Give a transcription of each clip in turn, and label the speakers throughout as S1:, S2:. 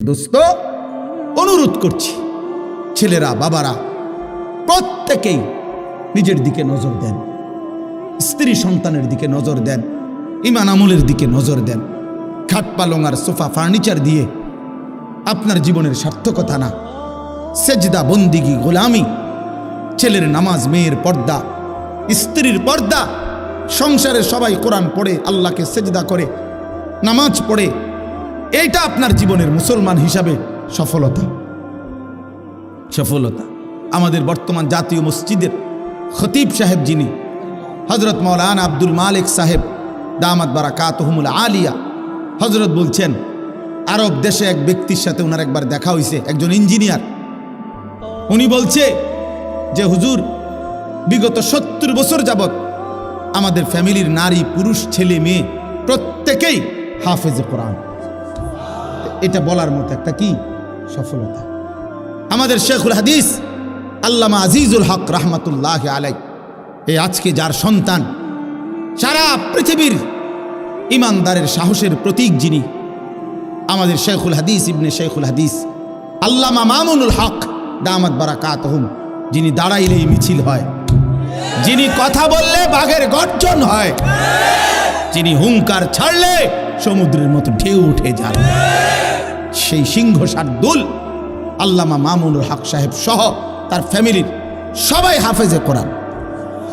S1: দোস্ত, অনুরোধ করছি, ছেলেরা বাবারা প্রত্যেকেই নিজের দিকে নজর দেন, স্ত্রী সন্তানের দিকে নজর দেন, ইমান আমলের দিকে নজর দেন। খাট পালং আর সোফা ফার্নিচার দিয়ে আপনার জীবনের সার্থকতা না। সেজদা, বন্দিগি, গোলামি, ছেলের নামাজ, মেয়ের পর্দা, স্ত্রীর পর্দা, সংসারে সবাই কোরআন পড়ে, আল্লাহকে সেজদা করে, নামাজ পড়ে, এইটা আপনার জীবনের মুসলমান হিসাবে সফলতা। সফলতা আমাদের বর্তমান জাতীয় মসজিদের খতিব সাহেব, যিনি হজরত মৌলানা আব্দুল মালিক সাহেব দামাত বারাকাতুহুমুল আলিয়া, হজরত বলছেন, আরব দেশে এক ব্যক্তির সাথে ওনার একবার দেখা হয়েছে, একজন ইঞ্জিনিয়ার। উনি বলছে যে হুজুর, বিগত 70 বছর যাবত আমাদের ফ্যামিলির নারী পুরুষ ছেলে মেয়ে প্রত্যেকেই হাফেজে কোরআন। এটা বলার মতো একটা কি সফলতা। আমাদের শেখুল হাদিস আল্লামা আজিজুল হক রহমতুল্লাহ আলাই, এই আজকে যার সন্তান, সারা পৃথিবীর ইমানদারের সাহসের প্রতীক, যিনি আমাদের শেখুল হাদিস ইবনে শেখুল হাদিস আল্লামা মামুনুল হক দামাত বারাকাতুহুম, যিনি দাঁড়াইলেই মিছিল হয়, যিনি কথা বললে বাঘের গর্জন হয়, যিনি হুঙ্কার ছাড়লে সমুদ্রের মতো ঢেউ উঠে যায়, সেই সিংহ শার্দুল আল্লামা মামুনুল হক সাহেব সহ তার ফ্যামিলির সবাই হাফেজে কোরআন,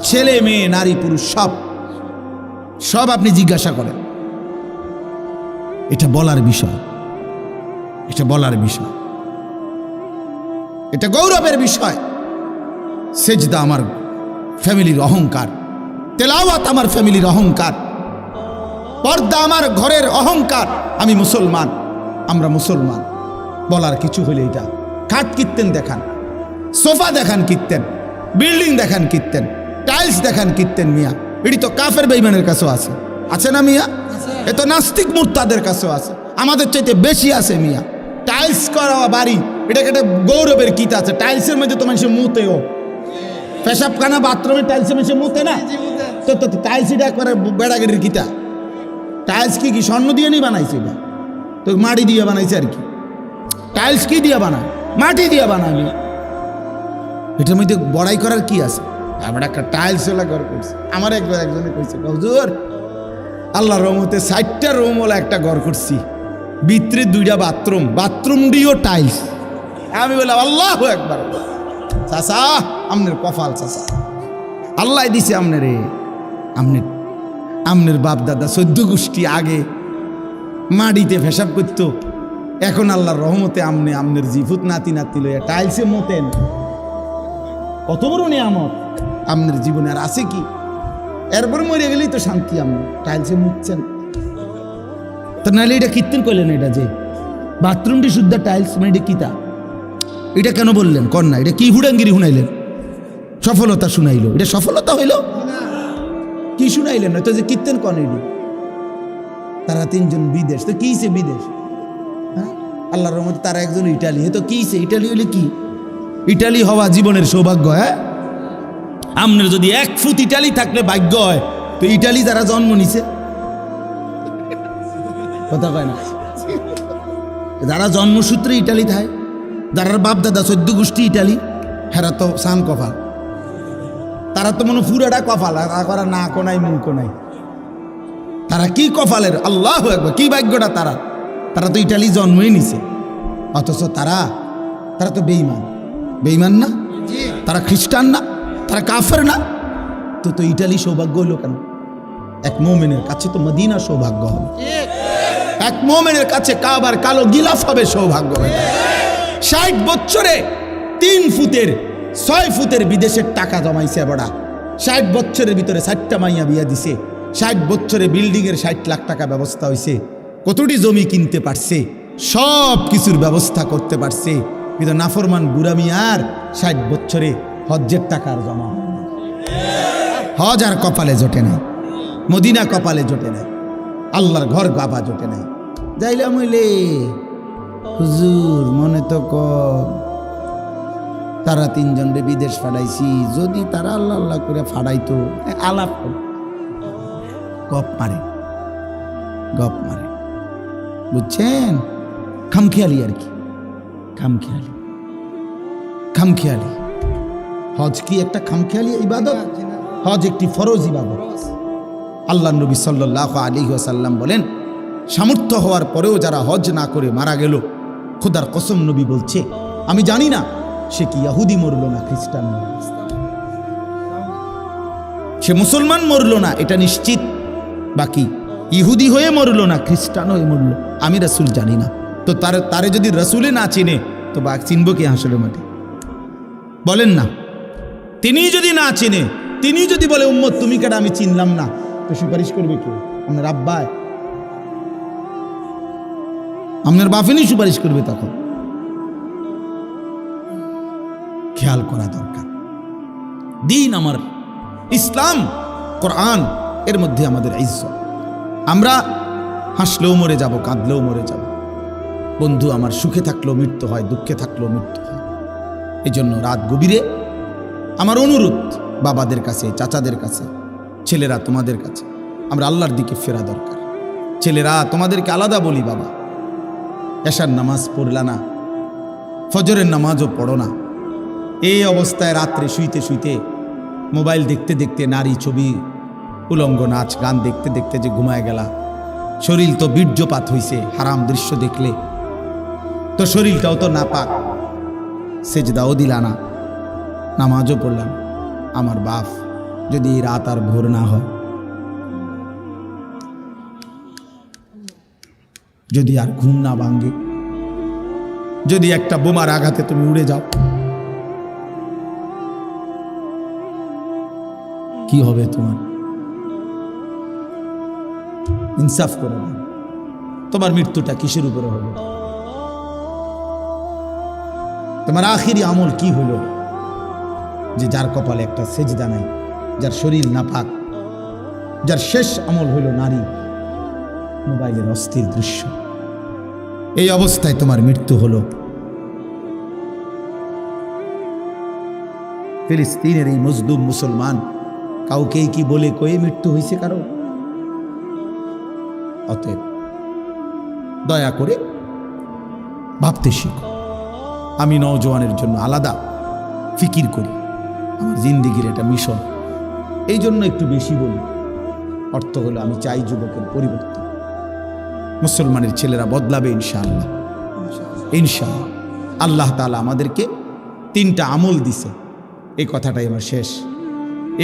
S1: ছেলে মেয়ে নারী পুরুষ সব আপনি জিজ্ঞাসা করেন। এটা বলার বিষয়, এটা বলার বিষয়, এটা গৌরবের বিষয়। সেজদা আমার ফ্যামিলির অহংকার, তেলাওয়াত আমার ফ্যামিলির অহংকার, পর্দা আমার ঘরের অহংকার। আমি মুসলমান, আমরা মুসলমান বলার কিছু হলে এটা খাট কিনতেন দেখান, সোফা দেখান কিনতেন, বিল্ডিং দেখান কিনতেন, টাইলস দেখান কিনতেন। মিয়া, এটি তো কাফের বেঈমানের কাছেও আছে, আছে না মিয়া? এ তো নাস্তিক মুরতাদের কাছেও আছে, আমাদের চাইতে বেশি আছে মিয়া। টাইলস করা বাড়ি, এটাকে একটা গৌরবের কিত আছে। টাইলসের মধ্যে তো মানুষের মুতেও, পেশাবখানা বাথরুমে টাইলসের মানুষের মুতে না, তো টাইলস এটা একবারে বেড়াগিরির কিতা। টাইলস কি স্বর্ণ দিয়ে নি বানাইছে? এটা তো মাটি দিয়ে বানাইছে আর কি। টাইলস কি দিয়ে বানায়? মাটি দিয়ে বানায়। এটার মধ্যে বড়াই করার কি আছে? আমরা একটা টাইলস ওলা ঘর করছি। আমার একজনে কইছে, হুজুর আল্লাহর রহমতে 60টা রুম ওলা একটা ঘর করছি, ভিতরে 2টা বাথরুম, বাথরুম দিয়েও টাইলস। আমি বললাম আল্লাহু আকবার। চাচা, আমনের কপাল চাচা, আল্লাহ দিছে আমনে, আমনের বাপ দাদা 14 গোষ্ঠী আগে মাটিতে পেশাব করত, এখন আল্লাহর রহমতে আমনের জিফুত নাতি লইয়া টাইলসে মতেন। কত বড় নিয়ামত আমনের জীবনে, আর আছে কি? এরপরে মরে গেলেই তো শান্তি। আপনি টাইলসে মুতছেন তো, নাহলে এটা কীর্তন করলেন? এটা যে বাথরুমটি শুদ্ধ টাইলস, মানে এটা কিতা? এটা কেন বললেন? কর না, এটা কি হুড়াঙ্গিরি শুনাইলেন? সফলতা শুনাইল, এটা সফলতা হইল? কি শুনাইলেন? তো যে কীর্তন কন, এটি তারা 3 জন বিদেশ, তো কিছে বিদেশ? হ্যাঁ, আল্লাহর রহমতে তারা একজন ইটালি, তো কিছে? ইটালি হইলে কি? ইটালি হওয়া জীবনের সৌভাগ্য। হ্যাঁ, আমনের যদি 1 ফুট ইটালি থাকলে ভাগ্য হয়, তো ইটালি যারা জন্ম নিছে, কথা কয় না, যারা জন্মসূত্রে ইটালি থাকে, যারা বাপ দাদা 14 গোষ্ঠী ইটালি, হেরা তো সান কপাল। তারা তো মনে পুরাটা কপাল, আর না কোনাই মুখ কোনাই। তারা কি কপালের, আল্লাহু আকবার, কি ভাগ্যটা তারা তো ইটালি জন্মই নিছে। অথচ তারা তো বেঈমান না? তারা খ্রিস্টান না? তারা কাফের না? তো ইটালি সৌভাগ্য হইল কেন? এক মুমিনের কাছে তো মদিনা সৌভাগ্য হবে, এক মুমিনের কাছে কাবার কালো গিলাফ হবে সৌভাগ্য হবে। 60 বছরে 3 ফুটের 6 ফুটের বিদেশের টাকা জমাইছে বড়া। 60 বছরের ভিতরে 60টা মাইয়া বিয়া দিছে। 60 বছরে বিল্ডিংয়ের 60 লাখ টাকা ব্যবস্থা হয়েছে। কতটি জমি কিনতে পারছে, সব কিছুর ব্যবস্থা করতে পারছে। কিন্তু নাফরমান বুড়া মিয়ার 60 বছরে হজ্জের টাকার জমা, হজ আর কপালে জোটে নাই, মদিনা কপালে জোটে নাই, আল্লাহর ঘর বাবা জোটে নাই। যাইলাম হইলে হুজুর মনে তো তারা 3 জনরে বিদেশ ফাড়াইছি, যদি তারা আল্লাহ আল্লাহ করে ফাড়াইতো, আলাপ গপ মারে, বুঝছেন? খামখেয়ালি আর কি, খামখেয়ালি। খামখেয়ালি হজ কি একটা খামখেয়ালি ইবাদত? হজ একটি ফরজ ইবাদত। আল্লাহ নবী সাল্লাল্লাহু আলাইহি ওয়াসাল্লাম বলেন, সামর্থ্য হওয়ার পরেও যারা হজ না করে মারা গেল, খোদার কসম নবী বলছে, আমি জানি না সে কি ইহুদি মরল না খ্রিস্টান মরল, সে মুসলমান মরল না এটা নিশ্চিত, বাকি ইহুদি হয়ে মরল না খ্রিস্টান হয়ে মরল আমি রাসূল জানি না। তো তারে যদি রাসূলে না চিনে তো বা চিনব কি হাসরের মাঠে? বলেন না। তিনি যদি না চিনে, তিনি যদি বলে উম্মত তুমি কেডা আমি চিনলাম না, তো সুপারিশ করবে কে? আপনার আব্বায়, আপনার বাফেনই সুপারিশ করবে। তখন খেয়াল করা দরকার। দিন আমার ইসলাম, কোরআন, এর মধ্যে আমাদের ইজ্জত। আমরা হাসলেও মরে যাব, কাঁদলেও মরে যাব। বন্ধু আমার সুখে থাকলেও মৃত্যু হয়, দুঃখে থাকলেও মৃত্যু হয়। এই জন্য রাত গভীরে আমার অনুরোধ বাবাদের কাছে, চাচাদের কাছে, ছেলেরা তোমাদের কাছে, আমরা আল্লাহর দিকে ফেরা দরকার। ছেলেরা তোমাদেরকে আলাদা বলি, বাবা এশার নামাজ পড়লা না, ফজরের নামাজও পড়ো না, এই অবস্থায় রাত্রে শুইতে শুইতে মোবাইল দেখতে দেখতে নারী ছবি, উলঙ্গ নাচ গান দেখতে দেখতে যে ঘুমায় গেলা, শরীর তো বীর্যপাত হইছে, হারাম দৃশ্য দেখলে তো শরীরটাও তো নাপাক, সেজদাও দিলা না, নামাজও পড়লাম। আমার বাপ যদি এই রাত আর ভোর না হয়, যদি আর ঘুম না ভাঙ্গে, যদি একটা বোমার আঘাতে তুমি উড়ে যাও, কি হবে তোমার? ইনসাফ করে না, তোমার মৃত্যুটা কিসের উপরে হবে? তোমার আখিরি আমল কি হলো যে যার কপালে একটা সেজদা নাই, যার শরীর নাপাক, যার শেষ আমল হইল নারী, মোবাইলের অস্থির দৃশ্য, এই অবস্থায় তোমার মৃত্যু হলো। ফিলিস্তিনের এই মজলুম মুসলমান কাউকে কি বলে কয়ে মৃত্যু হয়েছে কারো? অতএব দয়া করে ভাবতে শিখো। আমি নওজোয়ানের জন্য আলাদা ফিকির করি, আমার জিন্দিগির এটা মিশন, এই জন্য একটু বেশি বলি। অর্থ হলো আমি চাই যুবকের পরিবর্তন, মুসলমানের ছেলেরা বদলাবে ইনশাআল্লাহ। ইনশাআল্লাহ আল্লাহ তাআলা আমাদেরকে 3টা আমল দিছে, এই কথাটাই আমার শেষ।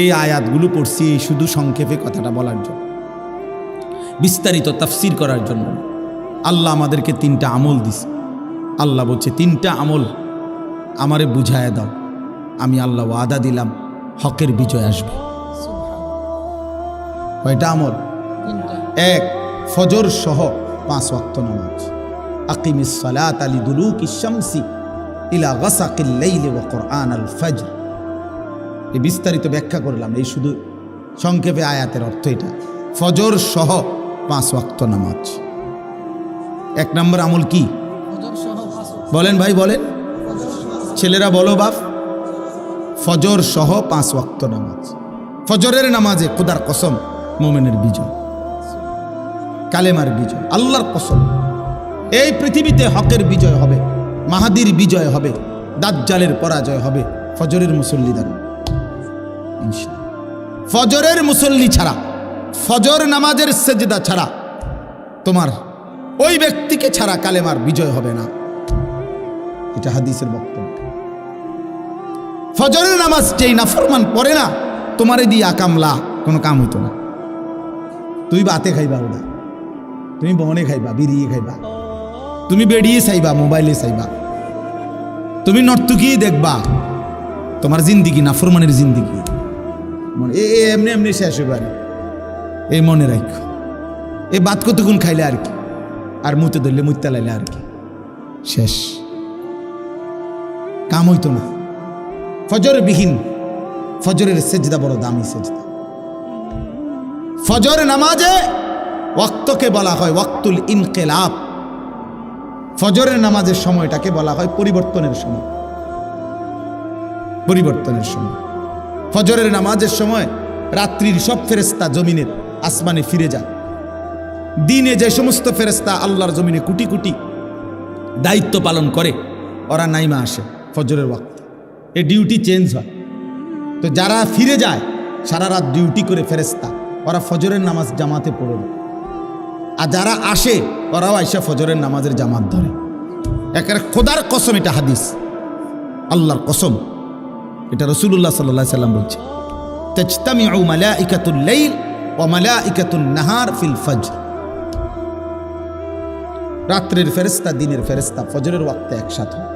S1: এই আয়াতগুলো পড়ছি শুধু সংক্ষেপে কথাটা বলার জন্য, বিস্তারিত তাফসির করার জন্য। আল্লাহ আমাদেরকে 3টা আমল দিছে। আল্লাহ বলছে 3টা আমল আমারে বুঝায় দাও, আমি আল্লাহ ওয়াদা দিলাম হকের বিজয় আসবে। কয়টা আমল? 1, ফজর সহ 5 ওয়াক্ত নামাজ। আকিমিস সালাতা লিদুলুকিশ শামসি ইলা গাসাকিল লাইলি ওয়া কুরআনাল ফজর। এই বিস্তারিত ব্যাখ্যা করলাম, এই শুধু সংক্ষেপে আয়াতের অর্থ এটা। ফজর সহ 5 ওয়াক্ত নামাজ। 1 নম্বর আমল কি? বলেন ভাই, বলেন, ছেলেরা বলো বাপ। ফজর সহ 5 ওয়াক্ত নামাজ। ফজরের নামাজে খোদার কসম মুমিনের বিজয়, কালেমার বিজয়, আল্লাহর কসম। এই পৃথিবীতে হকের বিজয় হবে, মাহাদির বিজয় হবে, দাজ্জালের পরাজয় হবে ফজরের মুসল্লি দ্বারা ইনশাআল্লাহ। ফজরের মুসল্লি ছাড়া, ফজর নামাজের সেজদা ছাড়া, তোমার ওই ব্যক্তিকে ছাড়া কালেমার বিজয় হবে না। এটা হাদিসের বক্তব্য। ফজরের নামাজ যেই নাফরমান পড়ে না, তোমারে দিয়ে আকামলা কোনো কাম হইতো না। তুমি বাতে খাইবা, ওটা তুমি বনে খাইবা, বিড়িয়ে খাইবা, তুমি বেড়িয়ে চাইবা, মোবাইলে চাইবা, তুমি নর্তুকিয়ে দেখবা, তোমার জিন্দিগি নাফরমানের জিন্দিগি এমনি এমনি শেষ হইবার। এই মনে রাখো, এই বাত কতক্ষণ খাইলে আর কি, আর মুতে ধরলে মুতে লাইলে আর কি, শেষ, কাম হইতো না। ফজর বিহীন, ফজরের সেজদা বড় দামি সেজদা। ফজর নামাজে ওয়াক্তকে বলা হয় ওয়াক্তুল ইনকিলাব। ফজরের নামাজের সময়টাকে বলা হয় পরিবর্তনের সময়। পরিবর্তনের সময় ফজরের নামাজের সময় রাত্রির সব ফেরেশতা জমিনের আসমানে ফিরে যায়। দিনে যে সমস্ত ফেরেশতা আল্লাহর জমিনে কোটি কোটি দায়িত্ব পালন করে ওরা নাইমা আসে ফজরের ওয়াক্ত, এই ডিউটি চেঞ্জ হয়। তো যারা ফিরে যায় সারা রাত ডিউটি করে ফেরেশতা, ওরা ফজরের নামাজ জামাতে পড়ে না। আর যারা আসে ওরাও আইসা ফজরের নামাজের জামাত ধরে। একেবারে খোদার কসম, এটা হাদিস, আল্লাহর কসম, এটা রাসূলুল্লাহ সাল্লাল্লাহু আলাইহি সাল্লাম বলছে, তাজতামিউ মালাইকাতুল লাইল ওয়া মালাইকাতুন নাহার ফিল ফজর। রাত্রের ফেরেশতা দিনের ফেরেশতা ফজরের ওয়াক্তে একসাথে হয়।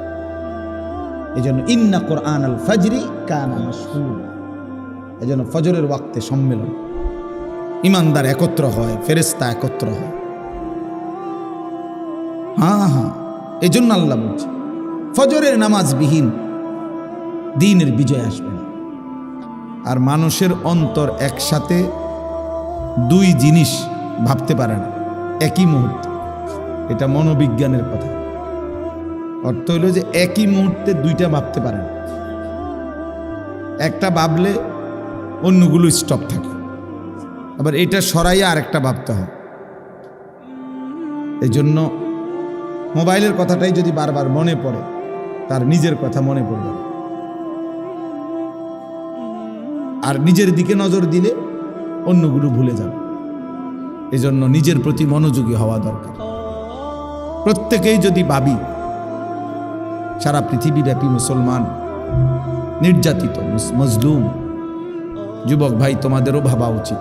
S1: এজন্য ইন্না কুরআনাল ফাজরি কানা মাশহুরা, এজন্য ফজরের ওয়াক্তে সম্মেলন, ইমানদার একত্র হয়, ফেরেশতা একত্র হয়। হ্যাঁ, এজন্য আল্লাহ বলছে ফজরের নামাজ বিহীন দ্বীনের বিজয় আসবে না। আর মানুষের অন্তর একসাথে দুই জিনিস ভাবতে পারে না একই মুহূর্তে, এটা মনোবিজ্ঞানের কথা। অর্থ হলো যে একই মুহূর্তে দুইটা ভাবতে পারে না, একটা ভাবলে অন্যগুলো স্টপ থাকে, আবার এটা সরাইয়া আরেকটা ভাবতে হয়। এই জন্য মোবাইলের কথাটাই যদি বারবার মনে পড়ে, তার নিজের কথা মনে পড়বে, আর নিজের দিকে নজর দিলে অন্যগুলো ভুলে যাবে। এই জন্য নিজের প্রতি মনোযোগী হওয়া দরকার। প্রত্যেকেই যদি ভাবি সারা পৃথিবীব্যাপী মুসলমান নির্যাতিত, মজলুম, যুবক ভাই তোমাদেরও ভাবা উচিত,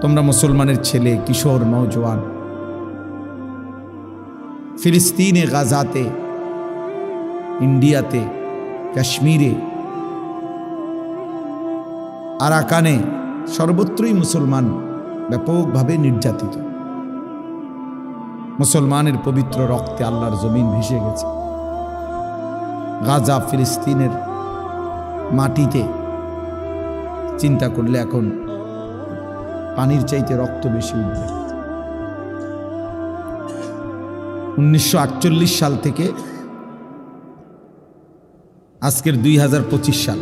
S1: তোমরা মুসলমানের ছেলে, কিশোর, নওজোয়ান ফিলিস্তিনে, গাজাতে, ইন্ডিয়াতে, কাশ্মীরে, আরাকানে, সর্বত্রই মুসলমান ব্যাপকভাবে নির্যাতিত। মুসলমানের পবিত্র রক্তে আল্লাহর জমিন ভেসে গেছে। গাজা, ফিলিস্তিনের মাটিতে চিন্তা করলে এখন পানির চাইতে রক্ত বেশি উঠবে। 1948 সাল থেকে আজকের 2025 সাল,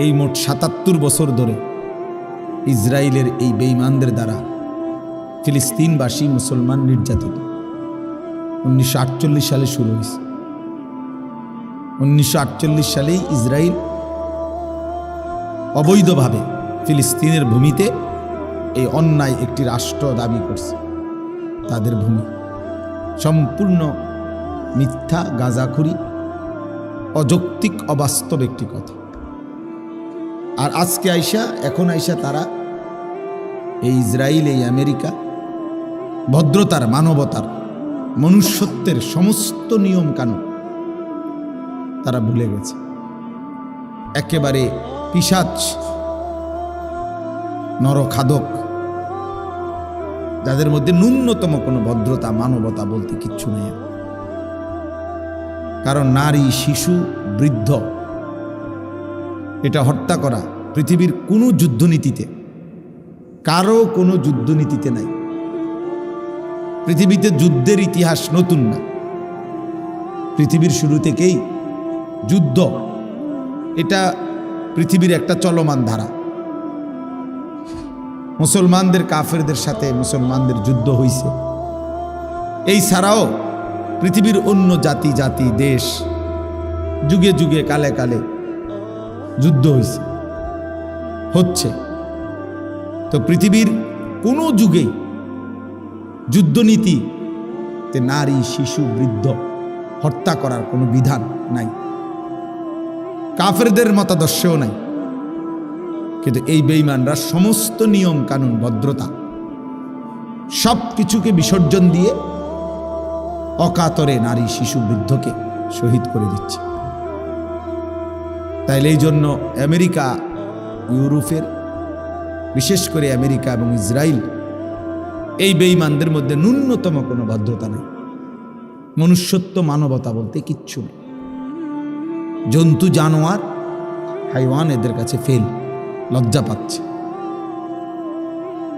S1: এই মোট 77 বছর ধরে ইসরায়েলের এই বেঈমানদের দ্বারা ফিলিস্তিনবাসী মুসলমান নির্যাতিত। 1948 সালে শুরু হয়েছে। 1948 সালেই ইসরায়েল অবৈধভাবে ফিলিস্তিনের ভূমিতে এই অন্যায় একটি রাষ্ট্র দাবি করছে। তাদের ভূমি সম্পূর্ণ মিথ্যা, গাঁজাখুরি, অযৌক্তিক, অবাস্তব একটি কথা। আর আজকে এখন আইসা তারা এই ইসরায়েল, এই আমেরিকা ভদ্রতার, মানবতার, মনুষ্যত্বের সমস্ত নিয়ম কানুন তারা ভুলে গেছে। একেবারে পিশাচ, নরখাদক, যাদের মধ্যে ন্যূনতম কোনো ভদ্রতা, মানবতা বলতে কিচ্ছু নেই। কারণ নারী, শিশু, বৃদ্ধ এটা হত্যা করা পৃথিবীর কোনো যুদ্ধনীতিতে, কারো কোনো যুদ্ধনীতিতে নাই। পৃথিবীতে যুদ্ধের ইতিহাস নতুন না, পৃথিবীর শুরু থেকেই যুদ্ধ এটা পৃথিবীর একটা চলমান ধারা। মুসলমানদের কাফেরদের সাথে মুসলমানদের যুদ্ধ হয়েছে। এই ছাড়াও পৃথিবীর অন্য জাতি, দেশ যুগে যুগে, কালে কালে যুদ্ধ হচ্ছে। তো পৃথিবীর কোনো যুগেই যুদ্ধনীতিতে নারী, শিশু, বৃদ্ধ হত্যা করার কোনো বিধান নাই, কাফেরদের মতাদর্শেও নাই। কিন্তু এই বেঈমানরা সমস্ত নিয়ম কানুন, ভদ্রতা সব কিছুকে বিসর্জন দিয়ে অকাতরে নারী, শিশু, বৃদ্ধকে শহীদ করে দিচ্ছে। তাইলে এই জন্য আমেরিকা, ইউরোপের, বিশেষ করে আমেরিকা এবং ইসরায়েল, এই বেঈমানদের মধ্যে ন্যূনতম কোনো ভদ্রতা নেই, মনুষ্যত্ব, মানবতা বলতে কিচ্ছু নেই। জন্তু, জানোয়ার, হাইওয়ান এদের কাছে ফেল, লজ্জা পাচ্ছে।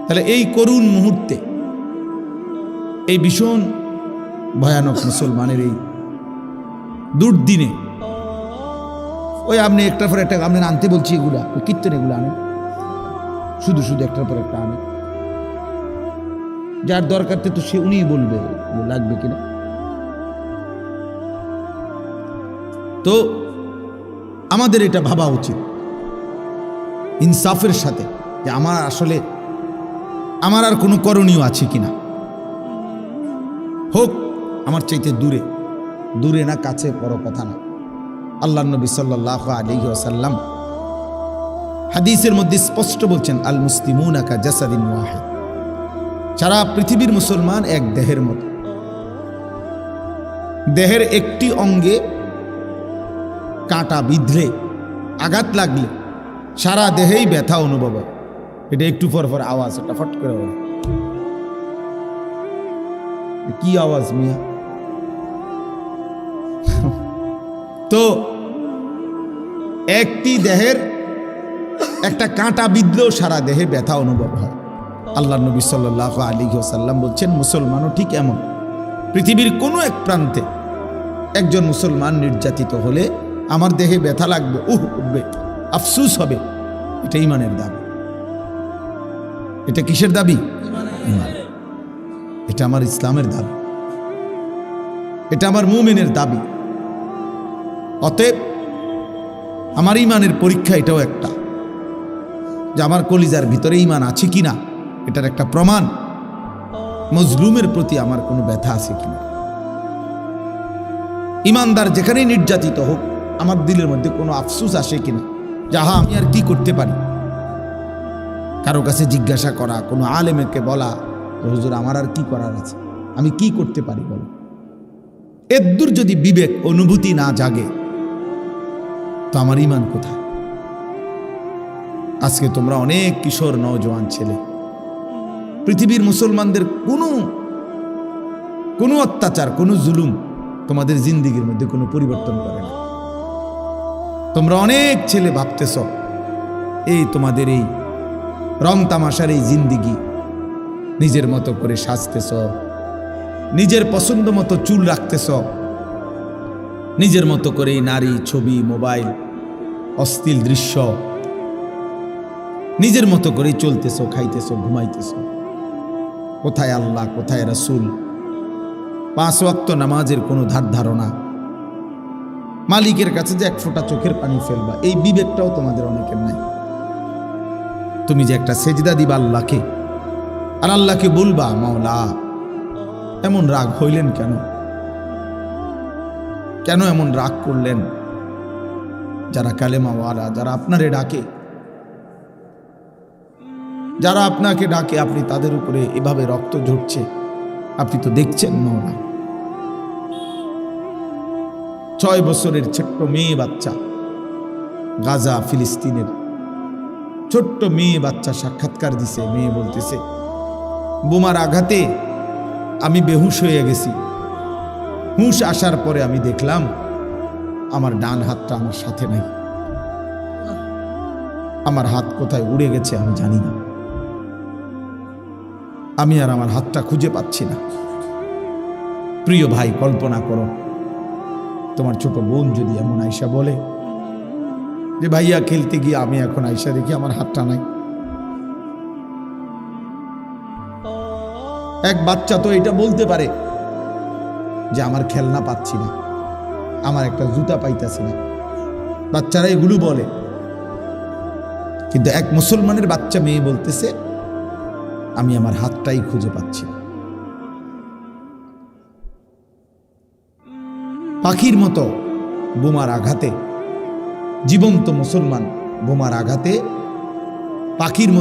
S1: তাহলে এই করুণ মুহূর্তে, এই ভীষণ ভয়ানক মুসলমানের এই দুর্দিনে, ওই আপনি একটার পর একটা, আপনি আনতে বলছি এগুলা, কীর্তন এগুলো আনেন, শুধু একটার পর একটা আনেন। যার দরকার তো সে উনিই বলবে লাগবে কিনা। তো আমাদের এটা ভাবা উচিত ইনসাফের সাথে যে আমার আসলে আমার আর কোনো করণীয় আছে কিনা, হোক আমার চাইতে দূরে, দূরে না কাছে বড় কথা না। আল্লাহ নবী সাল্লাল্লাহু আলাইহি ওয়াসাল্লাম হাদিসের মধ্যে স্পষ্ট বলছেন, আল মুসলিমুনা কা জাসাদিন ওয়াহিদ, সারা পৃথিবীর মুসলমান এক দেহের মতো। দেহের একটি অঙ্গে কাঁটা বিঁধলে, আঘাত লাগলে সারা দেহেই ব্যথা অনুভব হয়। এটা একটু পর পর আওয়াজ, এটা ফট করে বলে, কি আওয়াজ মিয়া? তো একটি দেহের একটা কাঁটা বিঁধলেও সারা দেহে ব্যথা অনুভব হয়। আল্লাহ নবী সাল্লাল্লাহু আলাইহি ওয়াসাল্লাম বলছেন, মুসলমানও ঠিক এমন। পৃথিবীর কোনো এক প্রান্তে একজন মুসলমান নির্যাতিত হলে আমার দেহে ব্যথা লাগবে, উঠবে, আফসুস হবে। এটা ঈমানের দাবি। এটা কিসের দাবি? ঈমান। এটা আমার ইসলামের দাবি, এটা আমার মুমিনের দাবি। অতএব আমার ঈমানের পরীক্ষা এটাও একটা, যে আমার কলিজার ভিতরে ঈমান আছে কিনা এটার একটা প্রমাণ। মজলুমের প্রতি আমার কোনো ব্যথা আছে কিনা। ঈমানদার যেখানেই নির্যাতিত হোক, আমার দিলের মধ্যে কোনো আফসোস আসে কিনা, যাহা আমি আর কি করতে পারি। কারো কাছে জিজ্ঞাসা করা, কোনো আলেমকে বলা, হুজুর আমার আর কি করার আছে, আমি কি করতে পারি বলো। এদ্দুর যদি বিবেক অনুভূতি না জাগে, তো আমার ঈমান কোথায়? আজকে তোমরা অনেক কিশোর নওজোয়ান ছেলে, পৃথিবীর মুসলমানদের কোনো অত্যাচার, কোনো জুলুম তোমাদের জিন্দিগির মধ্যে কোনো পরিবর্তন করে না। তোমরা অনেক ছেলে ভাবতেছ এই তোমাদের এই রং তামাশার এই জিন্দিগি, নিজের মতো করে সাজতেছ, নিজের পছন্দ মতো চুল রাখতেছ, নিজের মতো করে নারী, ছবি, মোবাইল, অশ্লীল দৃশ্য, নিজের মতো করে চলতেছ, খাইতেছ, ঘুমাইতেছ। কোথায় আল্লাহ, কোথায় রাসূল? 5 ওয়াক্ত নামাজের কোনো ধার ধারণা, মালিকের কাছে যে এক ফোঁটা চোখের পানি ফেলবা, এই বিবেকটাও তোমাদের অনেকের নাই। তুমি যে একটা সেজদা দিবা আল্লাহকে, আর আল্লাহকে বলবা, মাওলা এমন রাগ হইলেন কেন, কেন এমন রাগ করলেন? যারা কালেমাওয়ালা, যারা আপনারে ডাকে, যারা আপনাকে ডাকে, আপনি তাদের উপরে এভাবে রক্ত ঝরছে, আপনি তো দেখছেন মাওলা। 6 বছরের ছোট্ট মেয়ে বাচ্চা, গাজা ফিলিস্তিনের ছোট্ট মেয়ে বাচ্চা সাক্ষাৎকার দিছে। মেয়ে বলতেছে, বোমার আঘাতে আমি বেহুশ হয়ে গেছি, হুঁশ আসার পরে আমি দেখলাম আমার ডান হাতটা আমার সাথে নাই, আমার হাত কোথায় উড়ে গেছে আমি জানি না, আমি আর আমার হাতটা খুঁজে পাচ্ছি না। প্রিয় ভাই, কল্পনা করো তোমার ছোট বোন যদি এমন আয়সা বলে যে ভাইয়া খেলতে গিয়ে আমি এখন আয়সা দেখি আমার হাতটা নাই। এক বাচ্চা তো এটা বলতে পারে যে আমার খেলনা পাচ্ছি না, আমার একটা জুতা পাইতাছি না, বাচ্চারা এগুলো বলে। কিন্তু এক মুসলমানের বাচ্চা মেয়ে বলতেছে আমি আমার হাতটাই খুঁজে পাচ্ছি না। পাখির মতো বোমার আঘাতে, জীবন্ত মুসলমান বোমার আঘাতে পাখির মতো